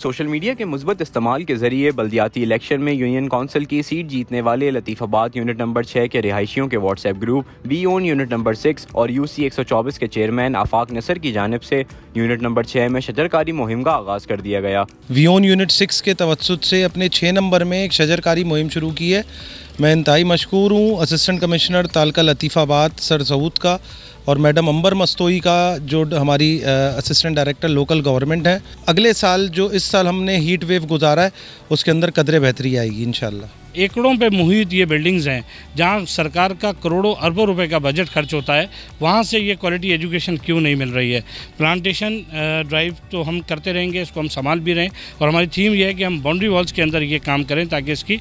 Social media کے مثبت استعمال کے ذریعے بلدیاتی الیکشن میں یونین کونسل کی سیٹ جیتنے والے لطیف آباد یونٹ نمبر 6 کے رہائشیوں کے WhatsApp group V one unit number 6 اور UC 124 کے چیئرمین آفاق نصر کی جانب سے یونٹ نمبر 6 میں شجرکاری مہم کا آغاز کر دیا گیا۔ وی اون یونٹ 6 کے توسط سے اپنے 6 نمبر میں ایک شجرکاری مہم شروع کی ہے۔ میں انتہائی مشکور ہوں اسسٹنٹ کمشنر تعلقہ لطیف آباد سر سعود کا اور میڈم امبر مستوئی کا، جو ہماری اسسٹنٹ ڈائریکٹر لوکل گورنمنٹ ہیں۔ اگلے سال جو اس سال ہم نے ہیٹ ویو گزارا ہے اس کے اندر قدرے بہتری آئے گی انشاءاللہ۔ ایکڑوں پہ محیط یہ بلڈنگز ہیں جہاں سرکار کا کروڑوں اربوں روپے کا بجٹ خرچ ہوتا ہے، وہاں سے یہ کوالٹی ایجوکیشن کیوں نہیں مل رہی ہے؟ پلانٹیشن ڈرائیو تو ہم کرتے رہیں گے، اس کو ہم سنبھال بھی رہیں، اور ہماری تھیم یہ ہے کہ ہم باؤنڈری والز کے اندر یہ کام کریں تاکہ اس کی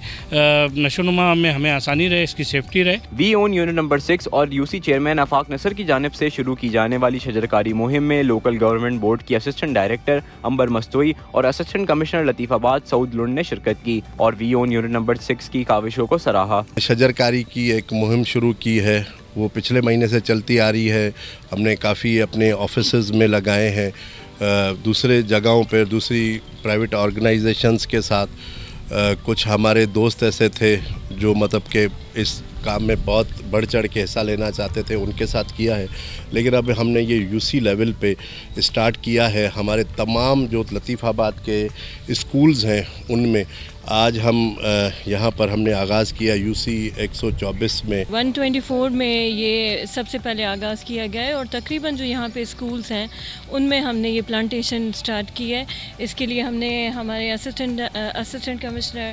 نشو و نما میں ہمیں آسانی رہے، اس کی سیفٹی رہے۔ وی اون یونٹ نمبر 6 اور UC چیئرمین آفاق نصر کی جانب سے شروع کی جانے والی شجرکاری مہم میں لوکل گورنمنٹ بورڈ کی اسسٹنٹ ڈائریکٹر امبر مستوئی اور اسسٹنٹ کمشنر لطیف آباد سعود لنڈ نے شرکت کی اور وی اون یونٹ نمبر 6 کی کاوشوں کو سراہا۔ شجرکاری کی ایک مہم شروع کی ہے، وہ پچھلے مہینے سے چلتی آ رہی ہے۔ ہم نے کافی اپنے آفیسز میں لگائے ہیں، دوسرے جگہوں پہ دوسری پرائیویٹ آرگنائزیشنز کے ساتھ۔ کچھ ہمارے دوست ایسے تھے جو مطلب کہ اس کام میں بہت بڑھ چڑھ کے حصہ لینا چاہتے تھے، ان کے ساتھ کیا ہے، لیکن اب ہم نے یہ UC لیول پہ اسٹارٹ کیا ہے۔ ہمارے تمام جو لطیف آباد کے اسکولز ہیں ان میں آج ہم یہاں پر ہم نے آغاز کیا UC 124 میں 124 میں یہ سب سے پہلے آغاز کیا گیا ہے، اور تقریباً جو یہاں پہ اسکولز ہیں ان میں ہم نے یہ پلانٹیشن سٹارٹ کی ہے۔ اس کے لیے ہم نے ہمارے اسسٹنٹ کمشنر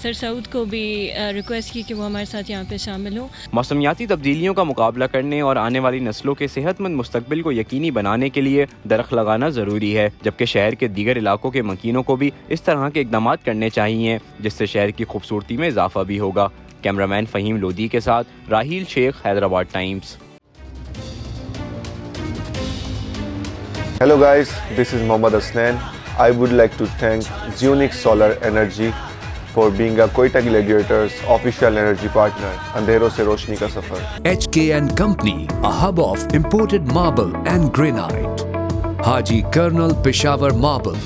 سر سعود کو بھی ریکویسٹ کی کہ وہ ہمارے ساتھ یہاں پہ شامل ہوں۔ موسمیاتی تبدیلیوں کا مقابلہ کرنے اور آنے والی نسلوں کے صحت مند مستقبل کو یقینی بنانے کے لیے درخت لگانا ضروری ہے، جبکہ شہر کے دیگر علاقوں کے مکینوں کو بھی اس طرح کے اقدامات کرنے چاہیے جس سے شہر کی خوبصورتی میں اضافہ بھی ہوگا۔ کیمرامین فہیم لودھی کے ساتھ راہیل شیخ، Hyderabad Times. Hello guys, this is Mohammad Asnan. I would like to thank Zunix Solar Energy for being a Koita Gladiators official energy partner. Andhero se roshni ka safar. HK & Company, a hub of imported marble and granite. Haji Colonel Peshawar Marble,